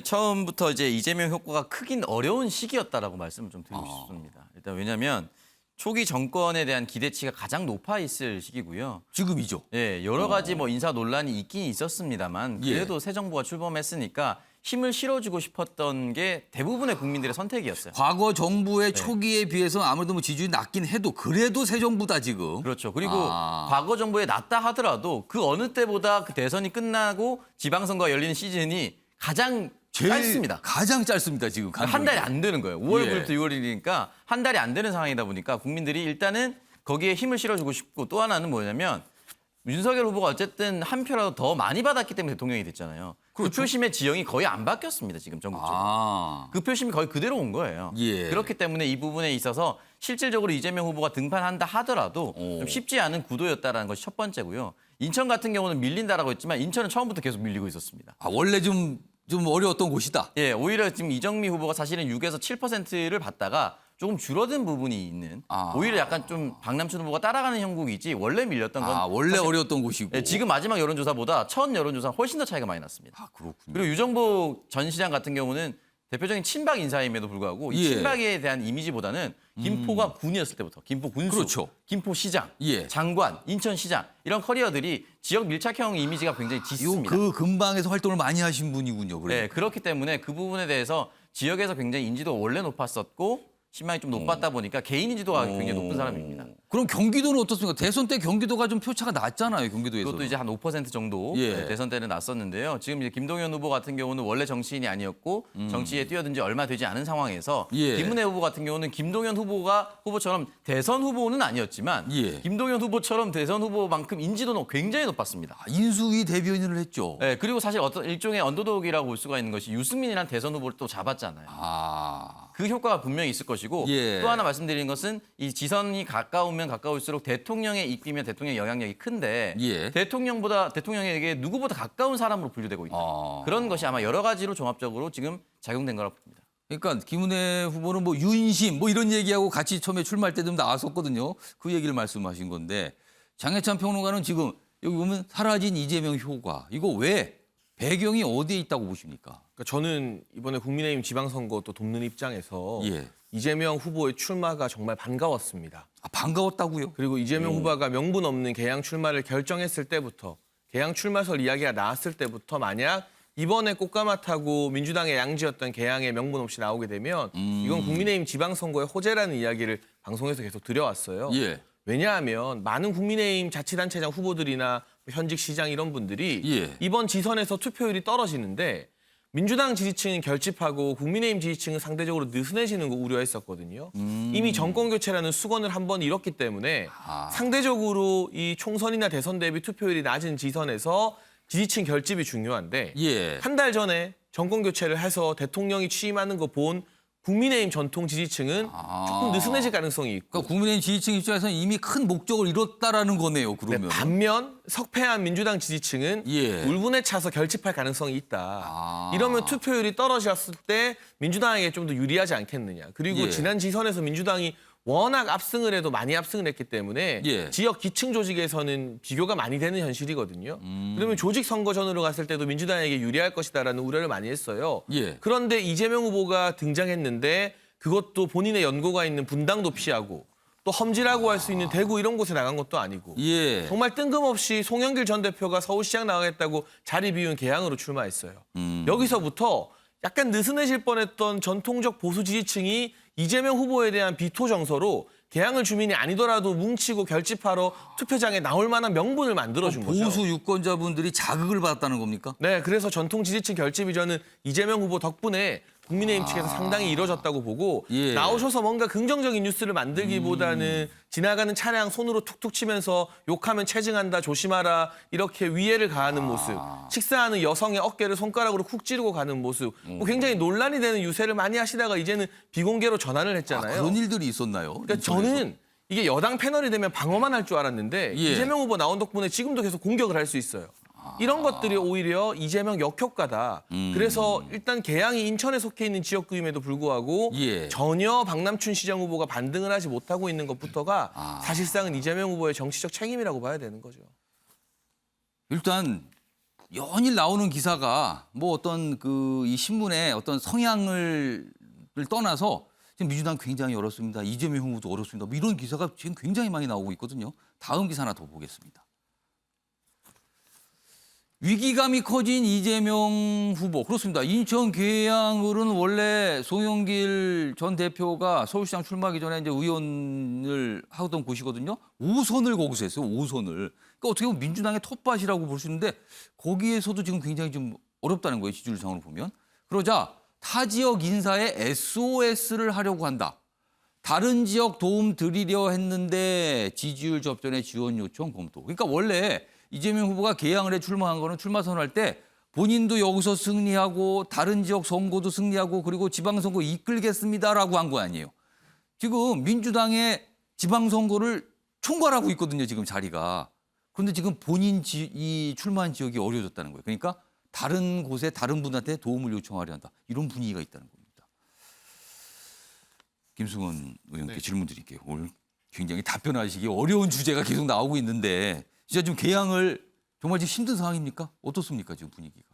S5: 처음부터 이제 이재명 효과가 크긴 어려운 시기였다라고 말씀을 좀 드리고 싶습니다. 일단 왜냐하면 초기 정권에 대한 기대치가 가장 높아 있을 시기고요.
S1: 지금이죠.
S5: 예, 여러 가지 뭐 인사 논란이 있긴 있었습니다만 그래도 새 정부가 출범했으니까 힘을 실어주고 싶었던 게 대부분의 국민들의 선택이었어요.
S1: 과거 정부의 초기에 비해서 아무래도 뭐 지지율이 낮긴 해도 그래도 새 정부다 지금.
S5: 그렇죠. 그리고 과거 정부에 낮다 하더라도 그 어느 때보다 그 대선이 끝나고 지방선거가 열리는 시즌이 가장 짧습니다.
S1: 가장 짧습니다 지금.
S5: 한 달이 안 되는 거예요. 5월 9일부터 6월이니까 한 달이 안 되는 상황이다 보니까 국민들이 일단은 거기에 힘을 실어주고 싶고, 또 하나는 뭐냐면 윤석열 후보가 어쨌든 한 표라도 더 많이 받았기 때문에 대통령이 됐잖아요. 그렇죠. 그 표심의 지형이 거의 안 바뀌었습니다. 지금 전국적으로. 그 표심이 거의 그대로 온 거예요. 그렇기 때문에 이 부분에 있어서 실질적으로 이재명 후보가 등판한다 하더라도 좀 쉽지 않은 구도였다는 것이 첫 번째고요. 인천 같은 경우는 밀린다라고 했지만 인천은 처음부터 계속 밀리고 있었습니다.
S1: 원래 좀 어려웠던 곳이다.
S5: 예, 오히려 지금 이정미 후보가 사실은 6에서 7%를 받다가 조금 줄어든 부분이 있는, 오히려 약간 좀 박남춘 후보가 따라가는 형국이지 원래 밀렸던 건
S1: 원래 어려웠던 곳이고.
S5: 예, 지금 마지막 여론조사보다 첫 여론조사 훨씬 더 차이가 많이 났습니다.
S1: 그렇군요.
S5: 그리고 유정복 전 시장 같은 경우는 대표적인 친박 인사임에도 불구하고 이 친박에 대한 이미지보다는 김포가 군이었을 때부터 김포 군수,
S1: 그렇죠.
S5: 김포시장, 장관, 인천시장 이런 커리어들이 지역 밀착형 이미지가 굉장히 짙습니다.
S1: 그 근방에서 활동을 많이 하신 분이군요.
S5: 네, 그렇기 때문에 그 부분에 대해서 지역에서 굉장히 인지도가 원래 높았었고 신망이 좀 높았다 보니까 개인 인지도가 굉장히 높은 사람입니다.
S1: 그럼 경기도는 어떻습니까? 대선 때 경기도가 좀 표차가 낮잖아요, 경기도에서.
S5: 그것도 이제 한 5% 정도 대선 때는 났었는데요. 지금 이제 김동연 후보 같은 경우는 원래 정치인이 아니었고 정치에 뛰어든 지 얼마 되지 않은 상황에서 김은혜 후보 같은 경우는 김동연 후보처럼 대선 후보는 아니었지만 김동연 후보처럼 대선 후보만큼 인지도는 굉장히 높았습니다.
S1: 인수위 대변인을 했죠.
S5: 네, 그리고 사실 어떤 일종의 언더독이라고 볼 수가 있는 것이 유승민이라는 대선 후보를 또 잡았잖아요. 그 효과가 분명히 있을 것이고 또 하나 말씀드리는 것은 이 지선이 가까우면 가까울수록 대통령의 입김이면 대통령의 영향력이 큰데 대통령에게 누구보다 가까운 사람으로 분류되고 있다. 그런 것이 아마 여러 가지로 종합적으로 지금 작용된 거라고 봅니다.
S1: 그러니까 김은혜 후보는 뭐 윤심 뭐 이런 얘기하고 같이 처음에 출마할 때 좀 나왔었거든요. 그 얘기를 말씀하신 건데 장해찬 평론가는 지금 여기 보면 사라진 이재명 효과 이거 왜 배경이 어디에 있다고 보십니까?
S6: 그러니까 저는 이번에 국민의힘 지방선거 또 돕는 입장에서 이재명 후보의 출마가 정말 반가웠습니다.
S1: 아, 반가웠다고요?
S6: 그리고 이재명 후보가 명분 없는 개항 출마를 결정했을 때부터 개항 출마설 이야기가 나왔을 때부터 만약 이번에 꽃가마 타고 민주당의 양지였던 개항에 명분 없이 나오게 되면 이건 국민의힘 지방선거의 호재라는 이야기를 방송에서 계속 드려왔어요. 왜냐하면 많은 국민의힘 자치단체장 후보들이나 현직 시장 이런 분들이 이번 지선에서 투표율이 떨어지는데 민주당 지지층은 결집하고 국민의힘 지지층은 상대적으로 느슨해지는 거 우려했었거든요. 이미 정권 교체라는 수건을 한번 잃었기 때문에 상대적으로 이 총선이나 대선 대비 투표율이 낮은 지선에서 지지층 결집이 중요한데 한 달 전에 정권 교체를 해서 대통령이 취임하는 거 본 국민의힘 전통 지지층은 조금 느슨해질 가능성이 있고.
S1: 그러니까 국민의힘 지지층 입장에서는 이미 큰 목적을 이뤘다라는 거네요. 그러면.
S6: 반면 석패한 민주당 지지층은 울분에 차서 결집할 가능성이 있다. 이러면 투표율이 떨어졌을 때 민주당에게 좀 더 유리하지 않겠느냐. 그리고 지난 지선에서 민주당이 워낙 압승을 해도 많이 압승을 했기 때문에 지역 기층 조직에서는 비교가 많이 되는 현실이거든요. 그러면 조직 선거전으로 갔을 때도 민주당에게 유리할 것이다라는 우려를 많이 했어요. 그런데 이재명 후보가 등장했는데 그것도 본인의 연고가 있는 분당도 피하고 또 험지라고 할 수 있는 대구 이런 곳에 나간 것도 아니고 정말 뜬금없이 송영길 전 대표가 서울시장 나가겠다고 자리 비운 개항으로 출마했어요. 여기서부터 약간 느슨해질 뻔했던 전통적 보수 지지층이 이재명 후보에 대한 비토 정서로 개항을 주민이 아니더라도 뭉치고 결집하러 투표장에 나올 만한 명분을 만들어준 거죠.
S1: 보수 유권자분들이 자극을 받았다는 겁니까?
S6: 네, 그래서 전통 지지층 결집이 저는 이재명 후보 덕분에 국민의힘 측에서 상당히 이뤄졌다고 보고 나오셔서 뭔가 긍정적인 뉴스를 만들기보다는 지나가는 차량 손으로 툭툭 치면서 욕하면 체증한다 조심하라 이렇게 위해를 가하는 모습 식사하는 여성의 어깨를 손가락으로 쿡 찌르고 가는 모습 굉장히 논란이 되는 유세를 많이 하시다가 이제는 비공개로 전환을 했잖아요.
S1: 그런 일들이 있었나요?
S6: 그러니까 저는 이게 여당 패널이 되면 방어만 할 줄 알았는데 이재명 후보 나온 덕분에 지금도 계속 공격을 할 수 있어요. 이런 것들이 오히려 이재명 역효과다. 그래서 일단 개항이 인천에 속해 있는 지역구임에도 불구하고 전혀 박남춘 시장 후보가 반등을 하지 못하고 있는 것부터가 사실상은 이재명 후보의 정치적 책임이라고 봐야 되는 거죠.
S1: 일단 연일 나오는 기사가 뭐 어떤 이 신문의 어떤 성향을 떠나서 지금 민주당 굉장히 어렵습니다. 이재명 후보도 어렵습니다. 뭐 이런 기사가 지금 굉장히 많이 나오고 있거든요. 다음 기사 하나 더 보겠습니다. 위기감이 커진 이재명 후보. 그렇습니다. 인천 계양을은 원래 송영길 전 대표가 서울시장 출마하기 전에 이제 의원을 하던 곳이거든요. 5선을 거기서 했어요. 5선을. 그러니까 어떻게 보면 민주당의 텃밭이라고 볼 수 있는데 거기에서도 지금 굉장히 좀 어렵다는 거예요. 지지율상으로 보면. 그러자 타 지역 인사에 SOS를 하려고 한다. 다른 지역 도움 드리려 했는데 지지율 접전에 지원 요청 검토. 그러니까 원래 이재명 후보가 개항을 해 출마한 거는 출마 선언할 때 본인도 여기서 승리하고 다른 지역 선거도 승리하고 그리고 지방선거 이끌겠습니다라고 한 거 아니에요. 지금 민주당의 지방선거를 총괄하고 있거든요. 지금 자리가. 그런데 지금 본인 이 출마한 지역이 어려워졌다는 거예요. 그러니까 다른 곳에 다른 분한테 도움을 요청하려 한다. 이런 분위기가 있다는 겁니다. 김승원 의원께 질문 드릴게요. 오늘 굉장히 답변하시기 어려운 주제가 계속 나오고 있는데 진짜 좀 개항을 정말 지금 힘든 상황입니까? 어떻습니까 지금 분위기가?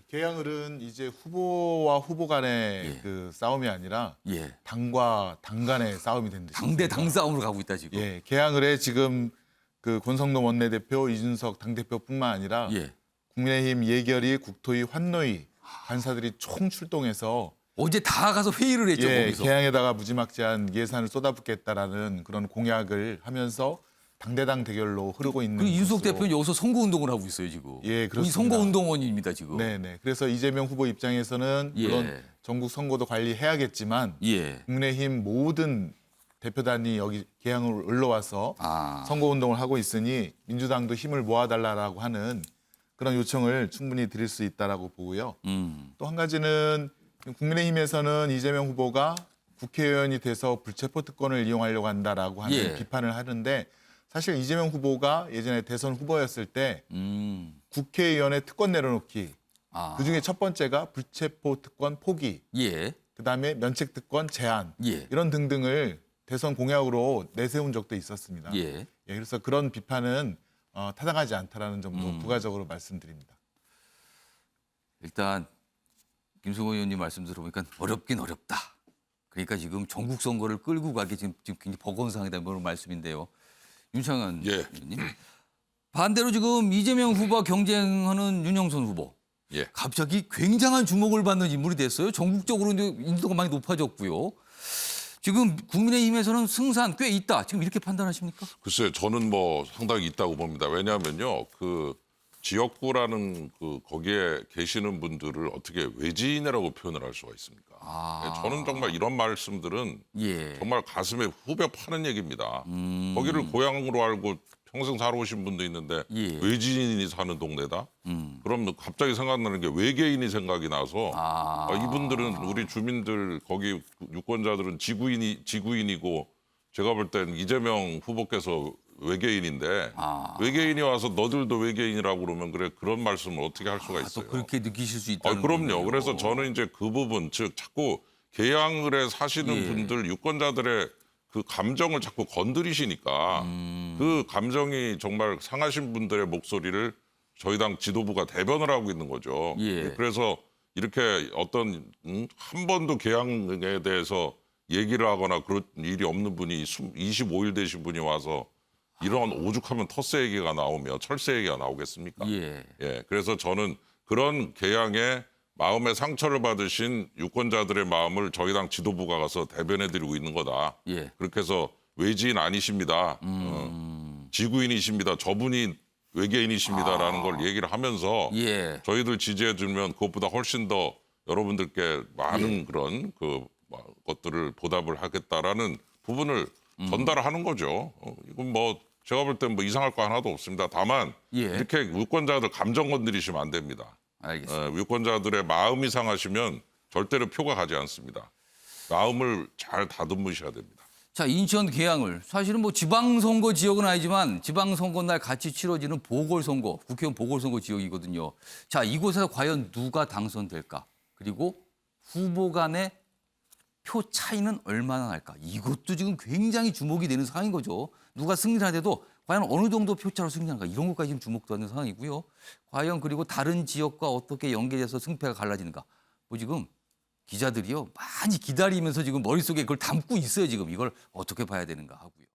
S10: 개항을은 이제 후보와 후보 간의 그 싸움이 아니라 당과 당 간의 싸움이 된 듯이
S1: 당대 당 싸움으로 가고 있다 지금.
S10: 개항을에 지금 그 권성동 원내대표, 이준석 당대표뿐만 아니라 국민의힘 예결위, 국토위, 환노위 간사들이 총 출동해서
S1: 어제 다 가서 회의를 했죠. 거기서.
S10: 개항에다가 무지막지한 예산을 쏟아붓겠다라는 그런 공약을 하면서 당대당 대결로 흐르고 있는.
S1: 그리고 이준석 대표는 여기서 선거운동을 하고 있어요 지금.
S10: 그렇습니다.
S1: 선거운동원입니다 지금.
S10: 네네. 그래서 이재명 후보 입장에서는 물론 전국 선거도 관리해야겠지만 국민의힘 모든 대표단이 여기 개항을 올라와서 선거운동을 하고 있으니 민주당도 힘을 모아달라고 하는 그런 요청을 충분히 드릴 수 있다라고 보고요. 또 한 가지는 국민의힘에서는 이재명 후보가 국회의원이 돼서 불체포 특권을 이용하려고 한다라고 하는 비판을 하는데 사실 이재명 후보가 예전에 대선 후보였을 때 국회의원의 특권 내려놓기 그중에 첫 번째가 불체포 특권 포기 그다음에 면책 특권 제한 이런 등등을 대선 공약으로 내세운 적도 있었습니다. 그래서 그런 비판은 타당하지 않다라는 점도 부가적으로 말씀드립니다.
S1: 일단 김승호 의원님 말씀 들어보니까 어렵긴 어렵다. 그러니까 지금 전국 선거를 끌고 가기 지금 굉장히 버거운 상황이다 그런 말씀인데요. 윤창현 의원님. 반대로 지금 이재명 후보와 경쟁하는 윤영선 후보. 갑자기 굉장한 주목을 받는 인물이 됐어요. 전국적으로 인지도가 많이 높아졌고요. 지금 국민의힘에서는 승산 꽤 있다. 지금 이렇게 판단하십니까?
S11: 글쎄요, 저는 뭐 상당히 있다고 봅니다. 왜냐하면요, 그 지역구라는 그 거기에 계시는 분들을 어떻게 외지인이라고 표현을 할 수가 있습니까? 저는 정말 이런 말씀들은 정말 가슴에 후벼 파는 얘기입니다. 거기를 고향으로 알고 평생 살아오신 분도 있는데 외지인이 사는 동네다? 그럼 갑자기 생각나는 게 외계인이 생각이 나서 이분들은 우리 주민들 거기 유권자들은 지구인이고 제가 볼 땐 이재명 후보께서 외계인인데 외계인이 와서 너들도 외계인이라고 그러면 그래 그런 말씀을 어떻게 할 수가 있어요?
S1: 또 그렇게 느끼실 수 있다는
S11: 그럼요.
S1: 거군요.
S11: 그래서 저는 이제 그 부분 즉 자꾸 계양을에 사시는 분들 유권자들의 그 감정을 자꾸 건드리시니까 그 감정이 정말 상하신 분들의 목소리를 저희 당 지도부가 대변을 하고 있는 거죠. 그래서 이렇게 어떤 한 번도 계양에 대해서 얘기를 하거나 그런 일이 없는 분이 25일 되신 분이 와서 이런 오죽하면 텃세 얘기가 나오며 철새 얘기가 나오겠습니까? 그래서 저는 그런 계양에 마음의 상처를 받으신 유권자들의 마음을 저희 당 지도부가 가서 대변해드리고 있는 거다. 그렇게 해서 외지인 아니십니다. 지구인이십니다. 저분이 외계인이십니다라는 걸 얘기를 하면서 저희들 지지해주면 그것보다 훨씬 더 여러분들께 많은 그런 그 것들을 보답을 하겠다라는 부분을 전달하는 거죠. 이건 뭐 제가 볼 땐 뭐 이상할 거 하나도 없습니다. 다만 이렇게 유권자들 감정 건드리시면 안 됩니다.
S1: 알겠습니다.
S11: 유권자들의 마음이 상하시면 절대로 표가 가지 않습니다. 마음을 잘 다듬으셔야 됩니다.
S1: 자, 인천 계양을 사실은 뭐 지방선거 지역은 아니지만 지방선거 날 같이 치러지는 보궐선거, 국회의원 보궐선거 지역이거든요. 자, 이곳에서 과연 누가 당선될까? 그리고 후보 간의 표 차이는 얼마나 날까? 이것도 지금 굉장히 주목이 되는 상황인 거죠. 누가 승리를 하더라도 과연 어느 정도 표차로 승리하는가 이런 것까지 지금 주목되는 상황이고요. 과연 그리고 다른 지역과 어떻게 연계돼서 승패가 갈라지는가. 뭐 지금 기자들이요 많이 기다리면서 지금 머릿속에 그걸 담고 있어요. 지금 이걸 어떻게 봐야 되는가 하고요.